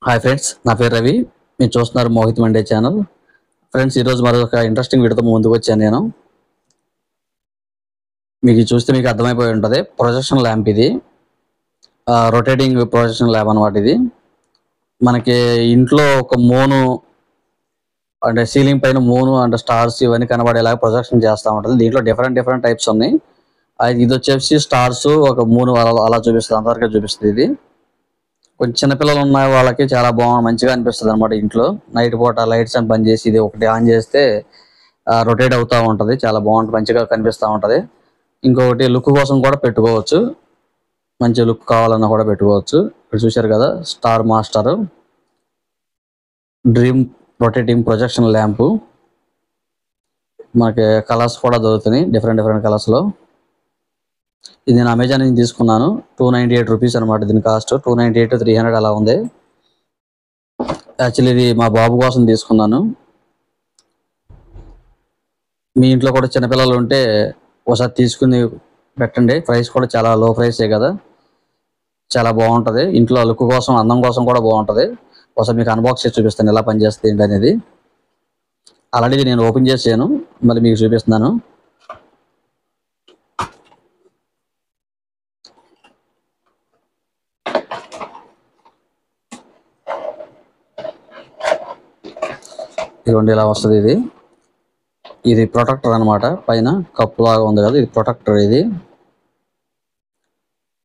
Hi friends, నా పేరు రవి. మీరు చూస్తున్నారు మోహిత్ మండే ఛానల్. ఫ్రెండ్స్, ఈరోజు మరొక ఇంట్రెస్టింగ్ వీడియోతో ముందుకు వచ్చాను నేను. మీకు చూస్తే మీకు అర్థమైపోయి ఉంటుంది. ప్రొజెక్షన్ ల్యాంప్ ఇది, రొటేటింగ్ ప్రొజెక్షన్ ల్యాంప్ అనమాట. ఇది మనకి ఇంట్లో ఒక మూను అంటే సీలింగ్ పైన మూను అంటే స్టార్స్ ఇవన్నీ కనబడేలాగా ప్రొజెక్షన్ చేస్తూ ఉంటుంది. దీంట్లో డిఫరెంట్ టైప్స్ ఉన్నాయి. ఇది వచ్చేసి స్టార్స్ ఒక మూను అలా చూపిస్తుంది, అంతవరకు చూపిస్తుంది. ఇది కొంచెం చిన్నపిల్లలు ఉన్న వాళ్ళకి చాలా మంచిగా అనిపిస్తుంది అనమాట. ఇంట్లో నైట్ పూట లైట్స్ అని బంద్ చేసి ఇది ఒకటి ఆన్ చేస్తే రొటేట్ అవుతూ ఉంటుంది. చాలా బాగుంటుంది, మంచిగా కనిపిస్తూ ఉంటుంది. ఇంకొకటి లుక్ కోసం కూడా పెట్టుకోవచ్చు, మంచి లుక్ కావాలన్నా కూడా పెట్టుకోవచ్చు. ఇక్కడ చూశారు కదా, star master dream rotating projection lamp. మనకి కలర్స్ కూడా దొరుకుతున్నాయి, డిఫరెంట్ కలర్స్లో. ఇది నేను అమెజాన్ నుంచి తీసుకున్నాను. 298 రూపీస్ అనమాట దీని కాస్ట్. 298, 300 అలా ఉంది. యాక్చువల్లీ ఇది మా బాబు కోసం తీసుకున్నాను. మీ ఇంట్లో కూడా చిన్నపిల్లలు ఉంటే ఒకసారి తీసుకుని పెట్టండి. ప్రైస్ కూడా చాలా లో ప్రైసే కదా, చాలా బాగుంటుంది. ఇంట్లో లుక్ కోసం, అందం కోసం కూడా బాగుంటుంది. ఒకసారి మీకు అన్బాక్స్ చేసి చూపిస్తాను ఎలా పనిచేస్తుంది ఏంటి అనేది. ఆల్రెడీ నేను ఓపెన్ చేసాను, మళ్ళీ మీకు చూపిస్తున్నాను. ఇదిగోండి, ఇలా వస్తుంది. ఇది ప్రొటెక్టర్ అనమాట. పైన కప్పు లాగా ఉంది కదా, ఇది ప్రొటెక్టర్. ఇది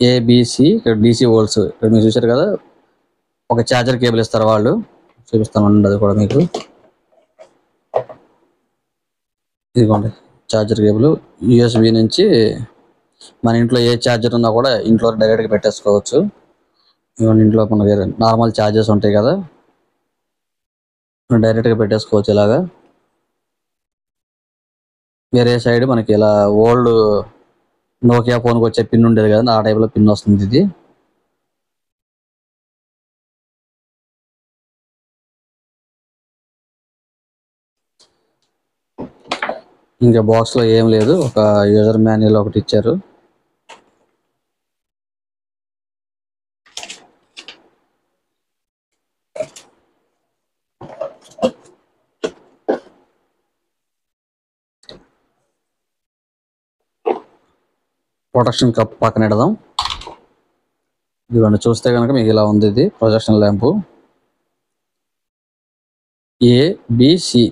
ఏబిసి, ఇక్కడ డిసి వోల్ట్స్. ఇక్కడ మీరు చూశారు కదా, ఒక ఛార్జర్ కేబుల్ ఇస్తారు వాళ్ళు. చూపిస్తాను అది కూడా మీకు. ఇదిగోండి ఛార్జర్ కేబుల్. యూఎస్బి నుంచి మన ఇంట్లో ఏ ఛార్జర్ ఉన్నా కూడా ఇంట్లో డైరెక్ట్గా పెట్టేసుకోవచ్చు. ఇవన్నీ ఇంట్లో మనకి నార్మల్ ఛార్జర్స్ ఉంటాయి కదా, డైరెక్ట్గా పెట్టేసుకోవచ్చు ఇలాగా. వేరే సైడ్ మనకి ఇలా ఓల్డ్ నోకియా ఫోన్కి వచ్చే పిన్ ఉండేది కదా, ఆ టైప్లో పిన్ వస్తుంది ఇది. ఇంకా బాక్స్లో ఏం లేదు, ఒక యూజర్ మాన్యువల్ ఒకటి ఇచ్చారు. ప్రొటెక్షన్ కప్ పక్కన పెడదాం. ఇదిగోండి, చూస్తే కనుక మీకు ఇలా ఉంది. ఇది ప్రొజెక్షన్ ల్యాంపు. ఏబిసి.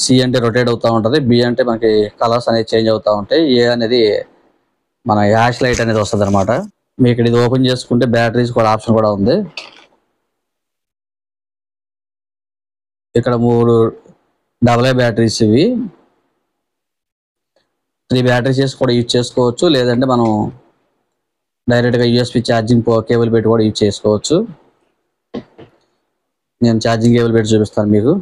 సి అంటే రొటేట్ అవుతూ ఉంటుంది, బి అంటే మనకి కలర్స్ అనేది చేంజ్ అవుతూ ఉంటాయి, ఏ అనేది మన యాష్ లైట్ అనేది వస్తుంది అనమాట. మీకు ఇక్కడ ఇది ఓపెన్ చేసుకుంటే బ్యాటరీస్ కూడా ఆప్షన్ కూడా ఉంది. ఇక్కడ 3 AA బ్యాటరీస్, ఇవి 3 బ్యాటరీస్ కూడా యూజ్ చేసుకోవచ్చు. లేదంటే మనం డైరెక్ట్గా యూఎస్బి ఛార్జింగ్ కేబుల్ పెట్టి కూడా యూజ్ చేసుకోవచ్చు. నేను ఛార్జింగ్ కేబుల్ పెట్టి చూపిస్తాను మీకు.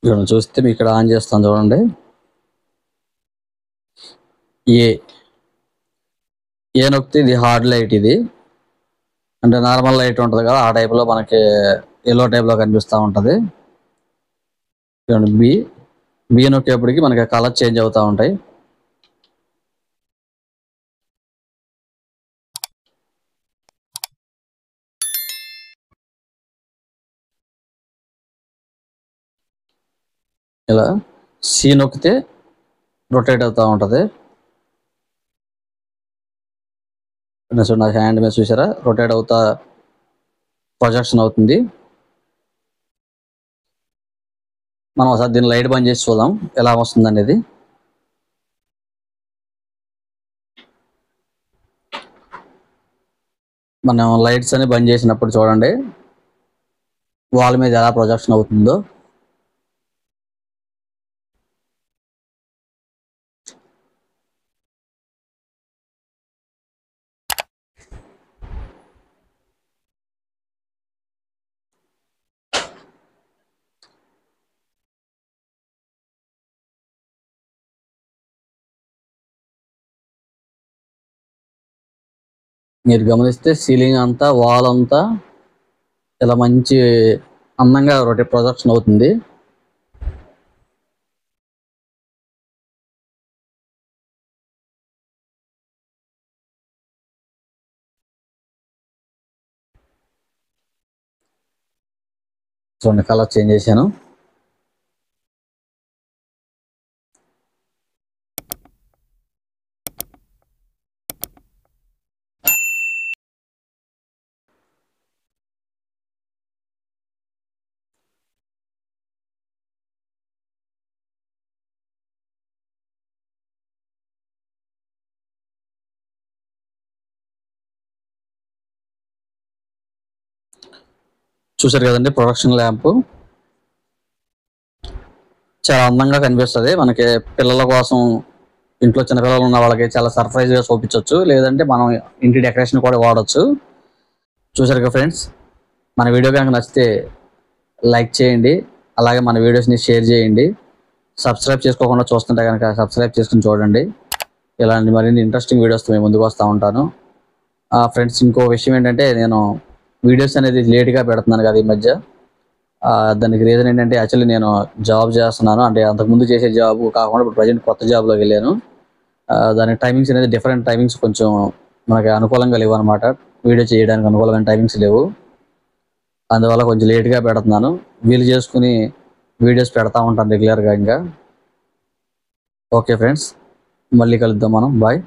ఇక్కడ చూస్తే మీకు ఇక్కడ ఆన్ చేస్తాను చూడండి. ఏ నొక్కితే ఇది హార్డ్ లైట్. ఇది అంటే నార్మల్ లైట్ ఉంటుంది కదా, ఆ టైప్లో మనకి ఎల్లో టైప్లో కనిపిస్తూ ఉంటుంది. బి బి నొక్కేపటికి మనకి కలర్ చేంజ్ అవుతూ ఉంటాయి. ఇలా సి నొక్కితే రొటేట్ అవుతూ ఉంటుంది. నా హ్యాండ్ మీద చూసారా, రొటేట్ అవుతా ప్రొజెక్షన్ అవుతుంది. మనం ఒకసారి దీన్ని లైట్ బంద్ చేసి చూద్దాం ఎలా వస్తుంది అనేది. మనం లైట్స్ అని బంద్ చేసినప్పుడు చూడండి వాల్ మీద ఎలా ప్రొజెక్షన్ అవుతుందో. మీరు గమనిస్తే సీలింగ్ అంతా, వాల్ అంతా ఇలా మంచి అందంగా రొటేట్ ప్రొజెక్షన్ అవుతుంది. చూడండి కలర్ చేంజ్ చేశాను. చూసారు కదండి ప్రొడక్షన్ ల్యాంప్ చాలా అందంగా కనిపిస్తుంది. మనకి పిల్లల కోసం, ఇంట్లో చిన్నపిల్లలు ఉన్న వాళ్ళకి చాలా సర్ప్రైజ్గా చూపించవచ్చు, లేదంటే మనం ఇంటి డెకరేషన్ కూడా వాడచ్చు. చూసారు కదా ఫ్రెండ్స్, మన వీడియో కనుక నచ్చితే లైక్ చేయండి, అలాగే మన వీడియోస్ని షేర్ చేయండి. సబ్స్క్రైబ్ చేసుకోకుండా చూస్తుంటే కనుక సబ్స్క్రైబ్ చేసుకుని చూడండి. ఇలాంటి మరిన్ని ఇంట్రెస్టింగ్ వీడియోస్తో మేము ముందుకు వస్తూ ఉంటాను. ఫ్రెండ్స్, ఇంకో విషయం ఏంటంటే, నేను వీడియోస్ అనేది లేట్గా పెడుతున్నాను కదా ఈ మధ్య. దానికి రీజన్ ఏంటంటే, యాక్చువల్లీ నేను జాబ్ చేస్తున్నాను. అంటే అంతకుముందు చేసే జాబ్ కాకుండా ఇప్పుడు ప్రజెంట్ కొత్త జాబ్లోకి వెళ్ళాను. దాని టైమింగ్స్ అనేది డిఫరెంట్ టైమింగ్స్ కొంచెం మనకి అనుకూలంగా లేవు అనమాట. వీడియో చేయడానికి అనుకూలమైన టైమింగ్స్ లేవు. అందువల్ల కొంచెం లేట్గా పెడుతున్నాను. వీలు చేసుకుని వీడియోస్ పెడతా ఉంటాను రెగ్యులర్గా. ఇంకా ఓకే ఫ్రెండ్స్, మళ్ళీ కలుద్దాం మనం. బాయ్.